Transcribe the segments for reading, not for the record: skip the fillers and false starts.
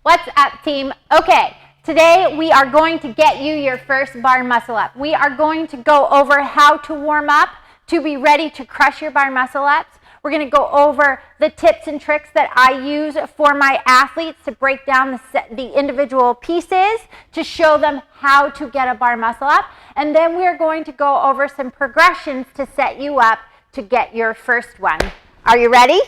What's up, team? Okay, today we are going to get you your first bar muscle up. We are going to go over how to warm up to be ready to crush your bar muscle ups. We're going to go over the tips and tricks that I use for my athletes to break down the individual pieces to show them how to get a bar muscle up. And then we're going to go over some progressions to set you up to get your first one. Are you ready?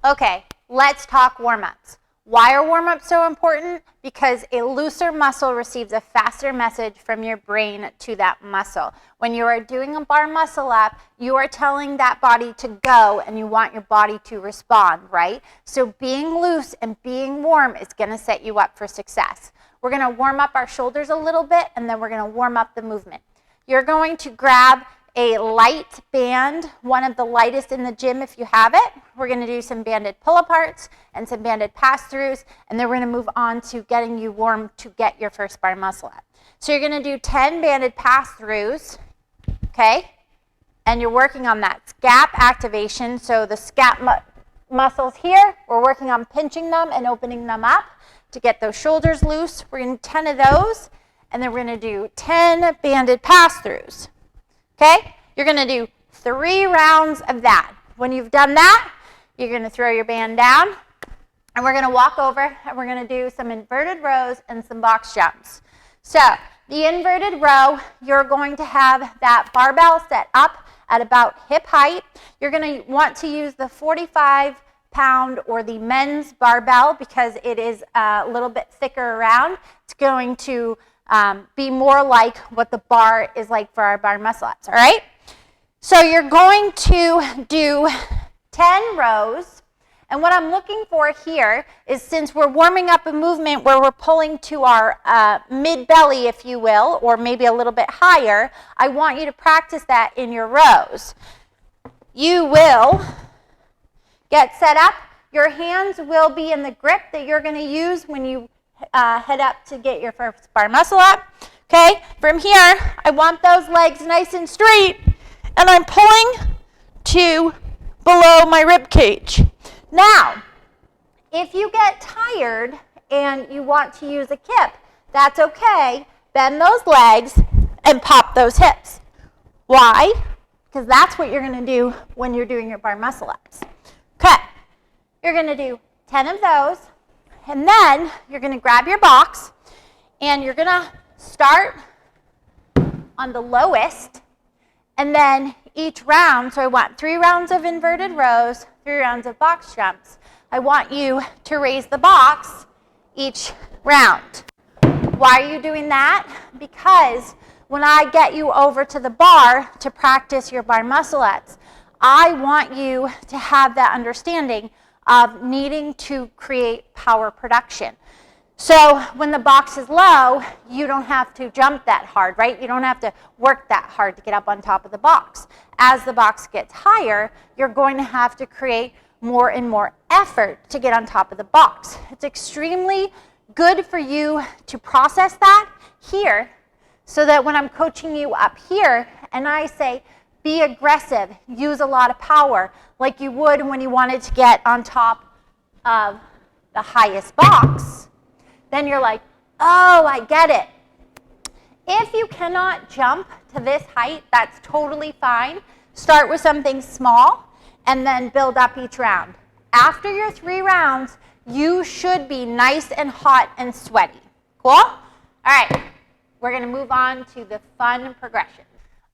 Okay, let's talk warm-ups. Why are warm-ups so important? Because a looser muscle receives a faster message from your brain to that muscle. When you are doing a bar muscle up, you are telling that body to go and you want your body to respond, right? So being loose and being warm is going to set you up for success. We're going to warm up our shoulders a little bit and then we're going to warm up the movement. You're going to grab a light band, one of the lightest in the gym if you have it. We're going to do some banded pull-aparts and some banded pass-throughs, and then we're going to move on to getting you warm to get your first bar muscle up. So you're going to do 10 banded pass-throughs, okay? And you're working on that scap activation. So the scap muscles here, we're working on pinching them and opening them up to get those shoulders loose. We're going to do 10 of those, and then we're going to do 10 banded pass-throughs. Okay, you're going to do 3 rounds of that. When you've done that, you're going to throw your band down, and we're going to walk over, and we're going to do some inverted rows and some box jumps. So the inverted row, you're going to have that barbell set up at about hip height. You're going to want to use the 45-pound or the men's barbell because it is a little bit thicker around. It's going to be more like what the bar is like for our bar muscle ups, all right? So you're going to do 10 rows, and what I'm looking for here is, since we're warming up a movement where we're pulling to our mid-belly, if you will, or maybe a little bit higher, I want you to practice that in your rows. You will get set up. Your hands will be in the grip that you're going to use when you head up to get your first bar muscle up. Okay, from here, I want those legs nice and straight, and I'm pulling to below my rib cage. Now, if you get tired and you want to use a kip, that's okay. Bend those legs and pop those hips. Why? Because that's what you're going to do when you're doing your bar muscle ups. Okay, you're going to do 10 of those. And then you're going to grab your box and you're going to start on the lowest, and then each round, so I want 3 rounds of inverted rows, 3 rounds of box jumps. I want you to raise the box each round. Why are you doing that? Because when I get you over to the bar to practice your bar muscle ups, I want you to have that understanding of needing to create power production. So when the box is low, you don't have to jump that hard, right? You don't have to work that hard to get up on top of the box. As the box gets higher, you're going to have to create more and more effort to get on top of the box. It's extremely good for you to process that here, so that when I'm coaching you up here and I say, be aggressive, use a lot of power, like you would when you wanted to get on top of the highest box, then you're like, oh, I get it. If you cannot jump to this height, that's totally fine. Start with something small and then build up each round. After your 3 rounds, you should be nice and hot and sweaty. Cool? All right, we're going to move on to the fun progression.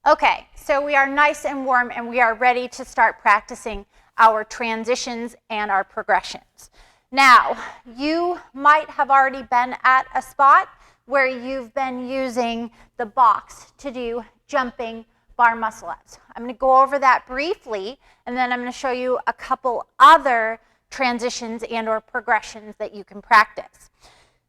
Okay, so we are nice and warm and we are ready to start practicing our transitions and our progressions. Now, you might have already been at a spot where you've been using the box to do jumping bar muscle ups. I'm going to go over that briefly, and then I'm going to show you a couple other transitions and or progressions that you can practice.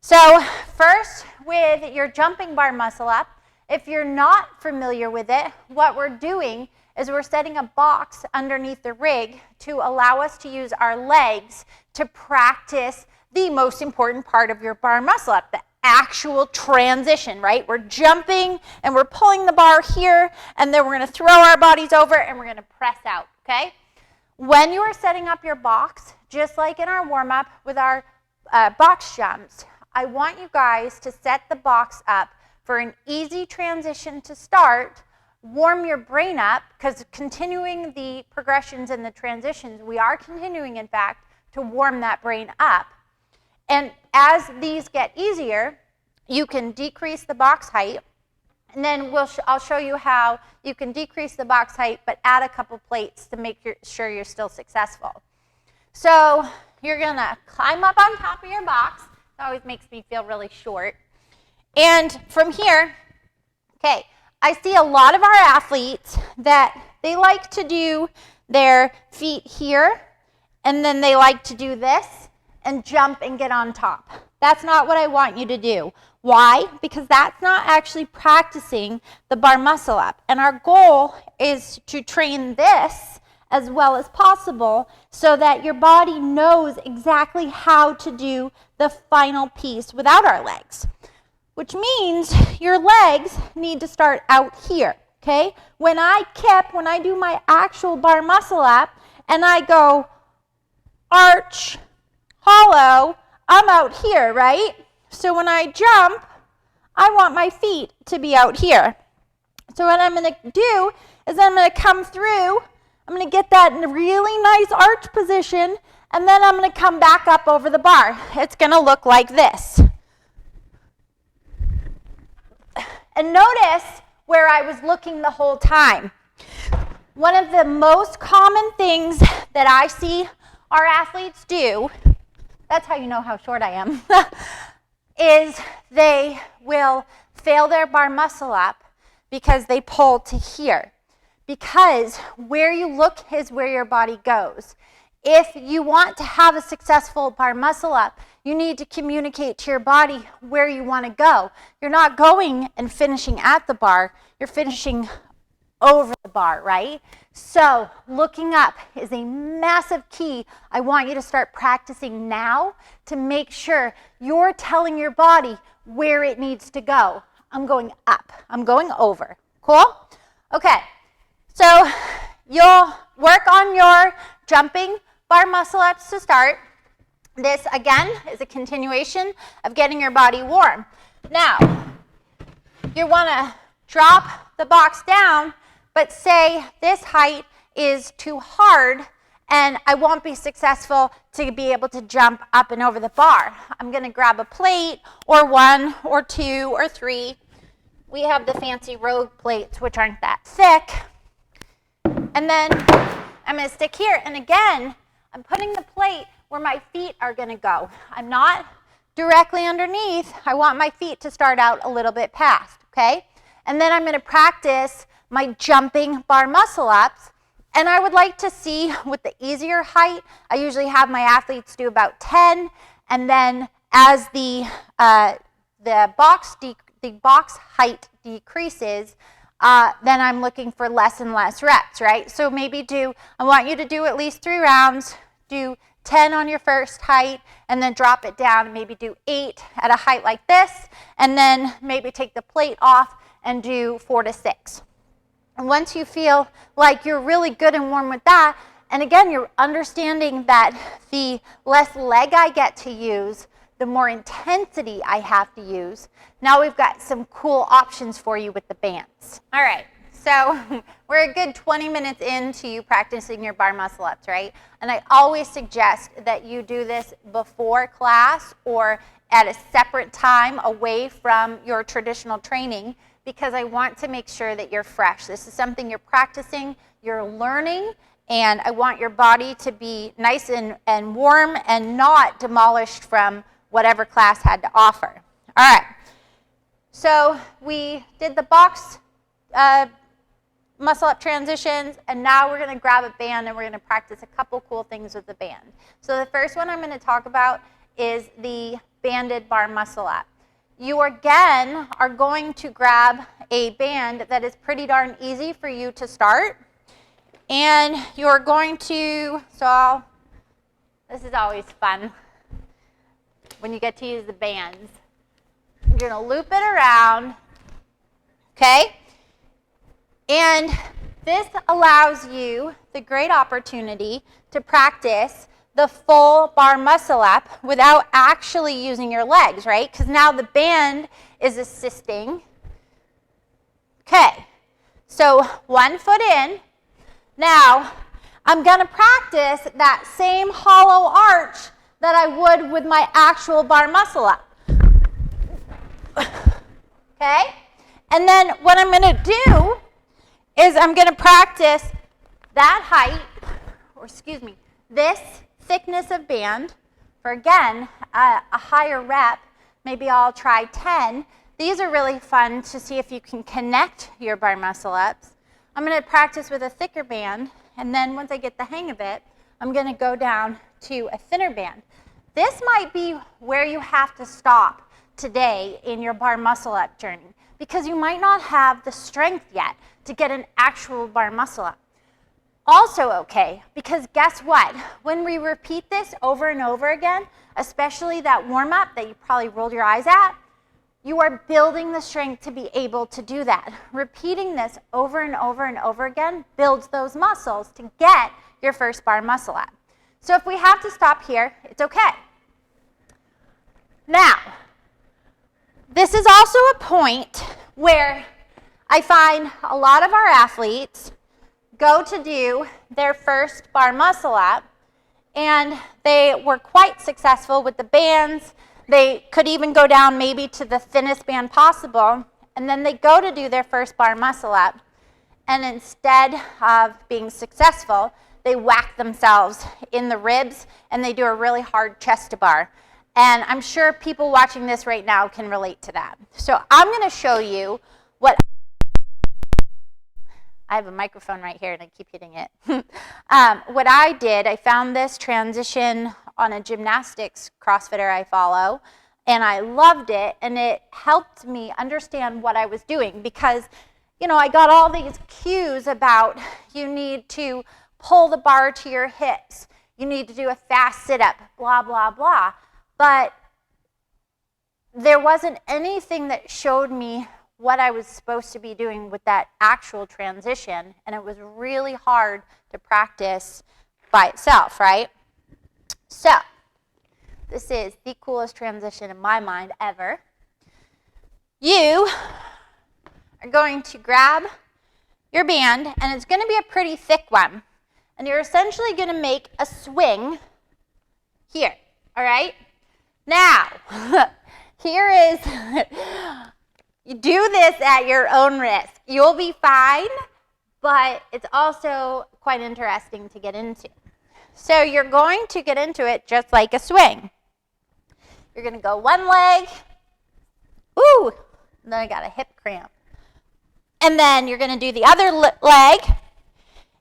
So first, with your jumping bar muscle up, if you're not familiar with it, what we're doing is we're setting a box underneath the rig to allow us to use our legs to practice the most important part of your bar muscle up, the actual transition, right? We're jumping and we're pulling the bar here, and then we're going to throw our bodies over and we're going to press out, okay? When you are setting up your box, just like in our warm-up with our box jumps, I want you guys to set the box up for an easy transition to start, warm your brain up, because continuing the progressions and the transitions, we are continuing, in fact, to warm that brain up. And as these get easier, you can decrease the box height, and then I'll show you how you can decrease the box height but add a couple plates to make sure you're still successful. So you're going to climb up on top of your box. It always makes me feel really short. And from here, okay, I see a lot of our athletes that they like to do their feet here, and then they like to do this and jump and get on top. That's not what I want you to do. Why? Because that's not actually practicing the bar muscle up. And our goal is to train this as well as possible so that your body knows exactly how to do the final piece without our legs. Which means your legs need to start out here, okay? When I do my actual bar muscle up and I go arch, hollow, I'm out here, right? So when I jump, I want my feet to be out here. So what I'm going to do is I'm going to come through, I'm going to get that in a really nice arch position, and then I'm going to come back up over the bar. It's going to look like this. And notice where I was looking the whole time. One of the most common things that I see our athletes do, that's how you know how short I am, is they will fail their bar muscle up because they pull to here. Because where you look is where your body goes. If you want to have a successful bar muscle up, you need to communicate to your body where you want to go. You're not going and finishing at the bar, you're finishing over the bar, right? So looking up is a massive key. I want you to start practicing now to make sure you're telling your body where it needs to go. I'm going up, I'm going over. Cool? Okay, so you'll work on your jumping bar muscle ups to start. This, again, is a continuation of getting your body warm. Now, you want to drop the box down, but say this height is too hard and I won't be successful to be able to jump up and over the bar. I'm going to grab a plate or one or two or three. We have the fancy Rogue plates, which aren't that thick. And then I'm going to stick here. And again, I'm putting the plate where my feet are going to go. I'm not directly underneath. I want my feet to start out a little bit past, okay? And then I'm going to practice my jumping bar muscle ups. And I would like to see with the easier height, I usually have my athletes do about 10. And then as the box height decreases, then I'm looking for less and less reps, right? So maybe I want you to do at least 3 rounds, do 10 on your first height, and then drop it down and maybe do 8 at a height like this, and then maybe take the plate off and do 4 to 6. And once you feel like you're really good and warm with that, and again, you're understanding that the less leg I get to use, the more intensity I have to use. Now we've got some cool options for you with the bands. All right, so we're a good 20 minutes into you practicing your bar muscle ups, right? And I always suggest that you do this before class or at a separate time away from your traditional training, because I want to make sure that you're fresh. This is something you're practicing, you're learning, and I want your body to be nice and warm and not demolished from whatever class had to offer. All right, so we did the box muscle up transitions, and now we're going to grab a band and we're going to practice a couple cool things with the band. So the first one I'm going to talk about is the banded bar muscle up. You again are going to grab a band that is pretty darn easy for you to start, and you're going to, this is always fun when you get to use the bands. You're going to loop it around, okay? And this allows you the great opportunity to practice the full bar muscle up without actually using your legs, right? Because now the band is assisting. Okay, so 1 foot in. Now, I'm going to practice that same hollow arch that I would with my actual bar muscle up. Okay? And then what I'm going to do is I'm going to practice that height, or excuse me, this thickness of band for, again, a higher rep. Maybe I'll try 10. These are really fun to see if you can connect your bar muscle ups. I'm going to practice with a thicker band, and then once I get the hang of it, I'm going to go down to a thinner band. This might be where you have to stop today in your bar muscle up journey, because you might not have the strength yet to get an actual bar muscle up. Also okay, because guess what? When we repeat this over and over again, especially that warm-up that you probably rolled your eyes at, you are building the strength to be able to do that. Repeating this over and over and over again builds those muscles to get your first bar muscle up. So if we have to stop here, it's okay. Now, this is also a point where I find a lot of our athletes go to do their first bar muscle up, and they were quite successful with the bands. They could even go down maybe to the thinnest band possible, and then they go to do their first bar muscle up, and instead of being successful, they whack themselves in the ribs, and they do a really hard chest to bar. And I'm sure people watching this right now can relate to that. So I'm going to show you what I have a microphone right here, and I keep hitting it. What I did, I found this transition on a gymnastics CrossFitter I follow, and I loved it, and it helped me understand what I was doing because, you know, I got all these cues about you need to pull the bar to your hips, you need to do a fast sit-up, blah, blah, blah. But there wasn't anything that showed me what I was supposed to be doing with that actual transition, and it was really hard to practice by itself, right? So, this is the coolest transition in my mind ever. You are going to grab your band, and it's going to be a pretty thick one, and you're essentially going to make a swing here, all right? Now, here is, you do this at your own risk. You'll be fine, but it's also quite interesting to get into. So you're going to get into it just like a swing. You're going to go one leg, ooh, and then I got a hip cramp. And then you're going to do the other leg,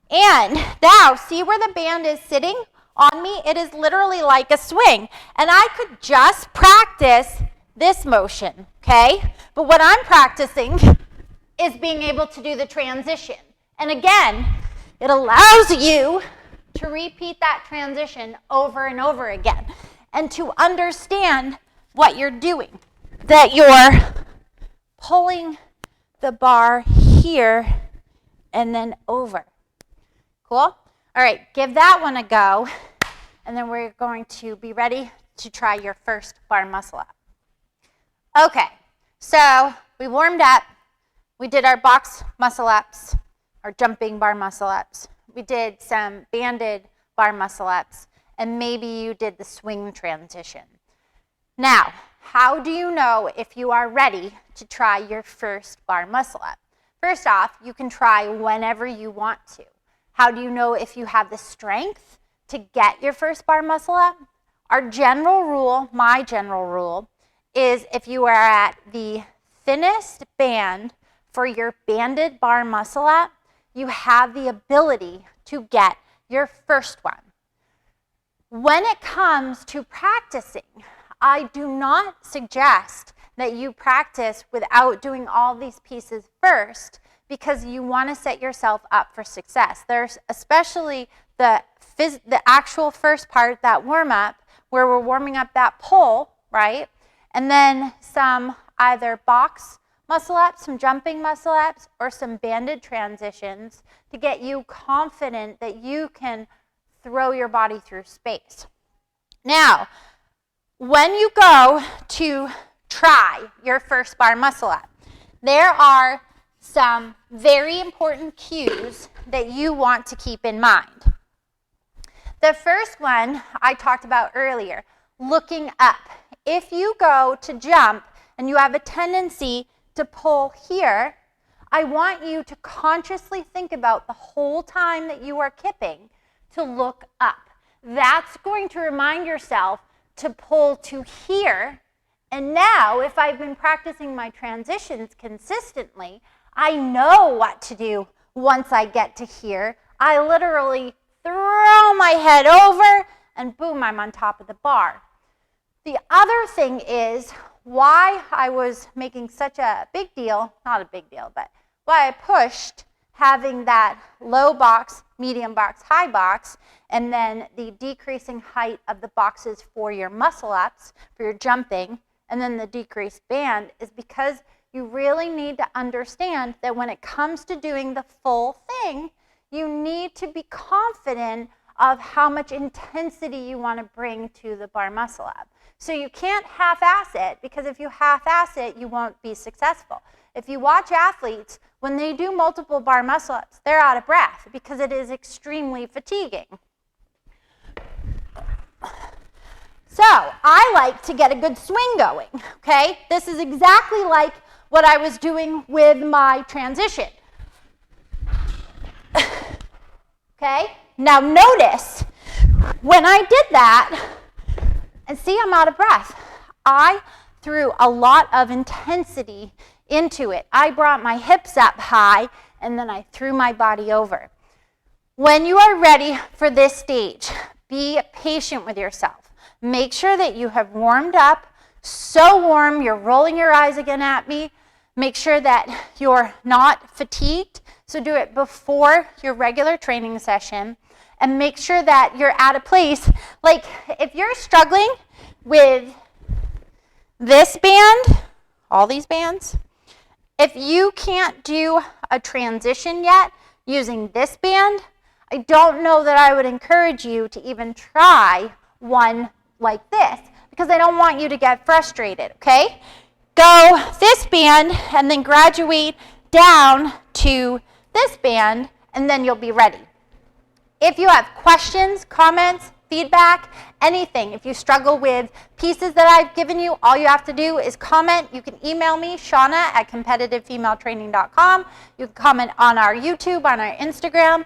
and now see where the band is sitting on me? It is literally like a swing, and I could just practice this motion, okay? But what I'm practicing is being able to do the transition. And again, it allows you to repeat that transition over and over again and to understand what you're doing, that you're pulling the bar here and then over. Cool? All right, give that one a go, and then we're going to be ready to try your first bar muscle up. Okay, so we warmed up. We did our box muscle ups, our jumping bar muscle ups. We did some banded bar muscle ups, and maybe you did the swing transition. Now, how do you know if you are ready to try your first bar muscle up? First off, you can try whenever you want to. How do you know if you have the strength to get your first bar muscle up? Our general rule, my general rule, is if you are at the thinnest band for your banded bar muscle up, you have the ability to get your first one. When it comes to practicing, I do not suggest that you practice without doing all these pieces first, because you want to set yourself up for success. There's especially the actual first part, that warm-up, where we're warming up that pull, right? And then some either box muscle ups, some jumping muscle ups, or some banded transitions to get you confident that you can throw your body through space. Now, when you go to try your first bar muscle up, there are some very important cues that you want to keep in mind. The first one I talked about earlier, looking up. If you go to jump and you have a tendency to pull here, I want you to consciously think about the whole time that you are kipping to look up. That's going to remind yourself to pull to here. And now, if I've been practicing my transitions consistently, I know what to do once I get to here. I literally throw my head over and boom, I'm on top of the bar. The other thing is why I was making such a big deal, not a big deal, but why I pushed having that low box, medium box, high box, and then the decreasing height of the boxes for your muscle ups, for your jumping, and then the decreased band is because you really need to understand that when it comes to doing the full thing, you need to be confident of how much intensity you want to bring to the bar muscle up. So you can't half-ass it, because if you half-ass it, you won't be successful. If you watch athletes, when they do multiple bar muscle ups, they're out of breath because it is extremely fatiguing. So I like to get a good swing going, okay? This is exactly like what I was doing with my transition. Okay? Now notice, when I did that, and see, I'm out of breath. I threw a lot of intensity into it. I brought my hips up high, and then I threw my body over. When you are ready for this stage, be patient with yourself. Make sure that you have warmed up, so warm you're rolling your eyes again at me. Make sure that you're not fatigued, so do it before your regular training session. And make sure that you're at a place, like if you're struggling with this band, all these bands, if you can't do a transition yet using this band, I don't know that I would encourage you to even try one like this, because I don't want you to get frustrated, okay? Go this band and then graduate down to this band, and then you'll be ready. If you have questions, comments, feedback, anything, if you struggle with pieces that I've given you, all you have to do is comment. You can email me, Shawna at competitivefemaletraining.com. You can comment on our YouTube, on our Instagram.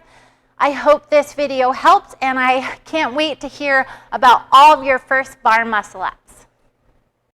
I hope this video helps, and I can't wait to hear about all of your first bar muscle ups.